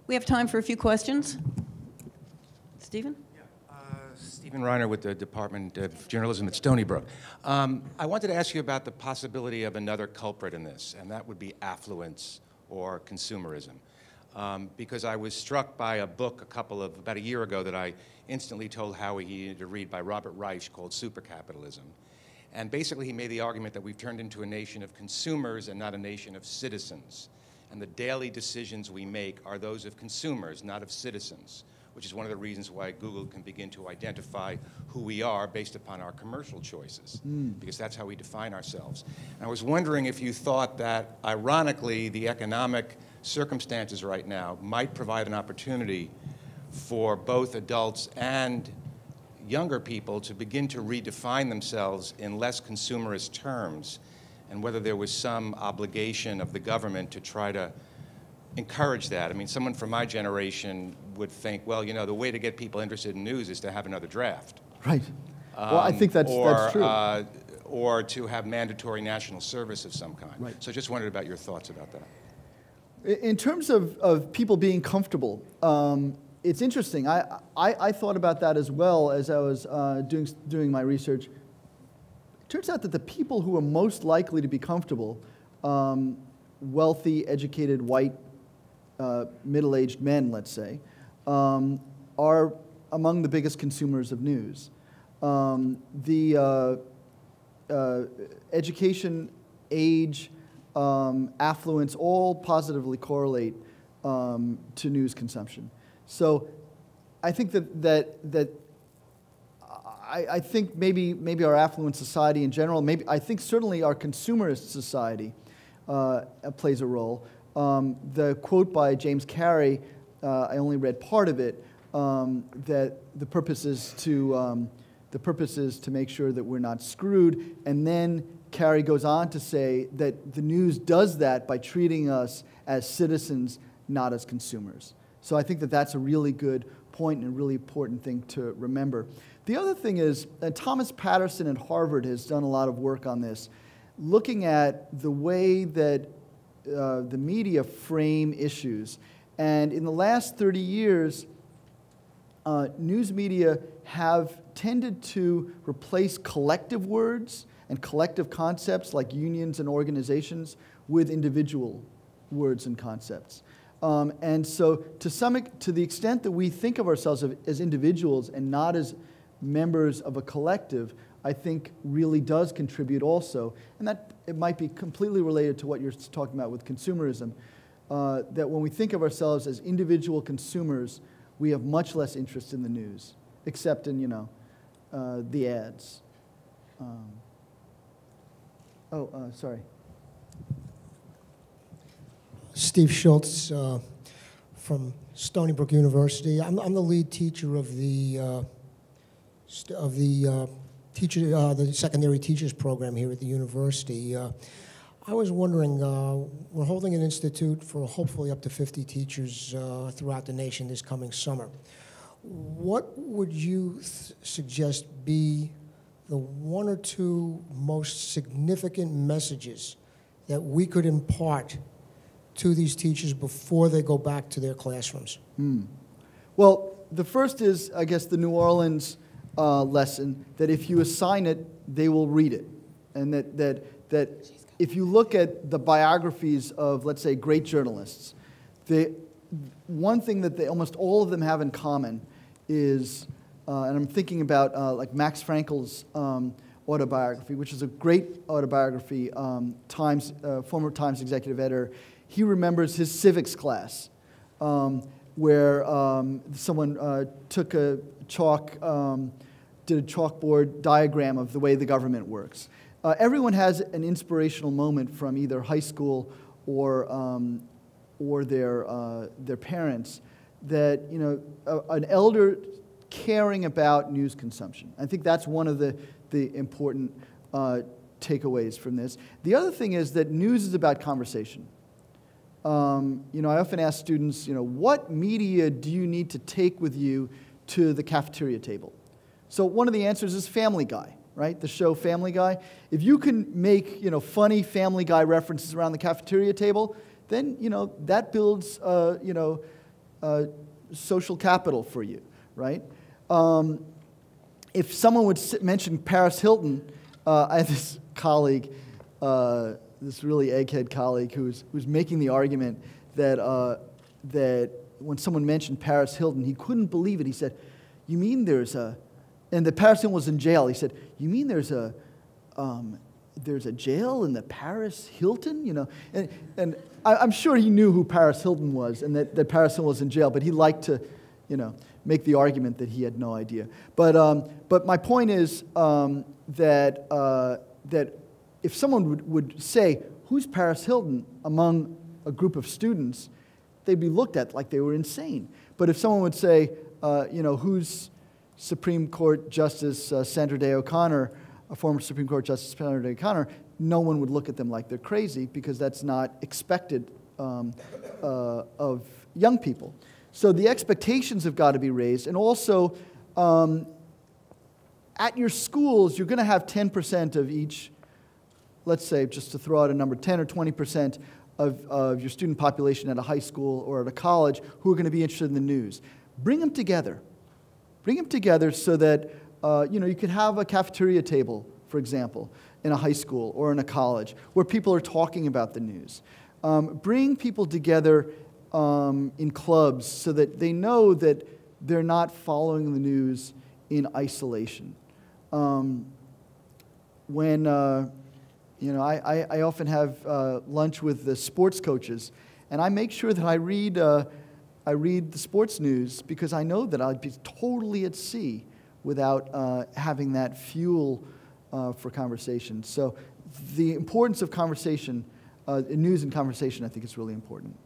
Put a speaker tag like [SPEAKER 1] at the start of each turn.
[SPEAKER 1] We have time for a few questions. Stephen?
[SPEAKER 2] Stephen Reiner with the Department of Journalism at Stony Brook. I wanted to ask you about the possibility of another culprit in this, and that would be affluence or consumerism. Because I was struck by a book about a year ago that I instantly told Howie he needed to read by Robert Reich called Supercapitalism. And basically he made the argument that we've turned into a nation of consumers and not a nation of citizens. And the daily decisions we make are those of consumers, not of citizens, which is one of the reasons why Google can begin to identify who we are based upon our commercial choices, because that's how we define ourselves. And I was wondering if you thought that, ironically, the economic circumstances right now might provide an opportunity for both adults and younger people to begin to redefine themselves in less consumerist terms, and whether there was some obligation of the government to try to encourage that. I mean, someone from my generation would think, well, you know, the way to get people interested in news is to have another draft.
[SPEAKER 3] Right. Well, I think that's true.
[SPEAKER 2] Or to have mandatory national service of some kind.
[SPEAKER 3] Right.
[SPEAKER 2] So I just wondered about your thoughts about that.
[SPEAKER 3] In terms of people being comfortable, it's interesting. I thought about that as well as I was doing my research. It turns out that the people who are most likely to be comfortable, wealthy, educated, white, middle-aged men, let's say, are among the biggest consumers of news. The education, age, affluence, all positively correlate to news consumption. So I think that I think maybe our affluent society in general, I think certainly our consumerist society plays a role. The quote by James Carey, I only read part of it, that the purpose is to make sure that we're not screwed, and then Carey goes on to say that the news does that by treating us as citizens, not as consumers. So I think that that's a really good point and a really important thing to remember. The other thing is, Thomas Patterson at Harvard has done a lot of work on this, looking at the way that the media frame issues. And in the last 30 years, news media have tended to replace collective words and collective concepts like unions and organizations with individual words and concepts. And so to the extent that we think of ourselves as individuals and not as members of a collective, I think really does contribute also. And that it might be completely related to what you're talking about with consumerism, that when we think of ourselves as individual consumers, we have much less interest in the news, except in, the ads. Sorry.
[SPEAKER 4] Steve Schultz from Stony Brook University. I'm the lead teacher of the secondary teachers program here at the university. I was wondering, we're holding an institute for hopefully up to 50 teachers throughout the nation this coming summer. What would you suggest be the one or two most significant messages that we could impart to these teachers before they go back to their classrooms?
[SPEAKER 3] Well, the first is, I guess, the New Orleans lesson, that if you assign it, they will read it. And that if you look at the biographies of, let's say, great journalists, one thing that almost all of them have in common is, and I'm thinking about like Max Frankel's autobiography, which is a great autobiography, former Times executive editor. He remembers his civics class, where someone took a did a chalkboard diagram of the way the government works. Everyone has an inspirational moment from either high school or their parents, that an elder caring about news consumption. I think that's one of the important takeaways from this. The other thing is that news is about conversation. I often ask students, what media do you need to take with you to the cafeteria table? So one of the answers is Family Guy, right? The show Family Guy. If you can make, funny Family Guy references around the cafeteria table, then, that builds, social capital for you, right? If someone would mention Paris Hilton, I had this colleague, this really egghead colleague, who was making the argument that that when someone mentioned Paris Hilton, he couldn't believe it. He said, "You mean there's a," and that Paris Hilton was in jail. He said, "You mean there's a jail in the Paris Hilton?" You know, and I'm sure he knew who Paris Hilton was and that Paris Hilton was in jail, but he liked to, you know, make the argument that he had no idea. But my point is that if someone would say, "Who's Paris Hilton?" among a group of students, they'd be looked at like they were insane. But if someone would say, you know, "Who's Supreme Court Justice Sandra Day O'Connor?" a former Supreme Court Justice Sandra Day O'Connor, no one would look at them like they're crazy, because that's not expected of young people. So the expectations have got to be raised. And also, at your schools, you're going to have 10% of each, let's say, just to throw out a number, 10 or 20% of your student population at a high school or at a college who are going to be interested in the news. Bring them together. Bring them together so that you know, you could have a cafeteria table, for example, in a high school or in a college where people are talking about the news. Bring people together in clubs so that they know that they're not following the news in isolation. You know, I often have lunch with the sports coaches, and I make sure that I read the sports news, because I know that I'd be totally at sea without having that fuel for conversation. So the importance of conversation, news and conversation, I think is really important.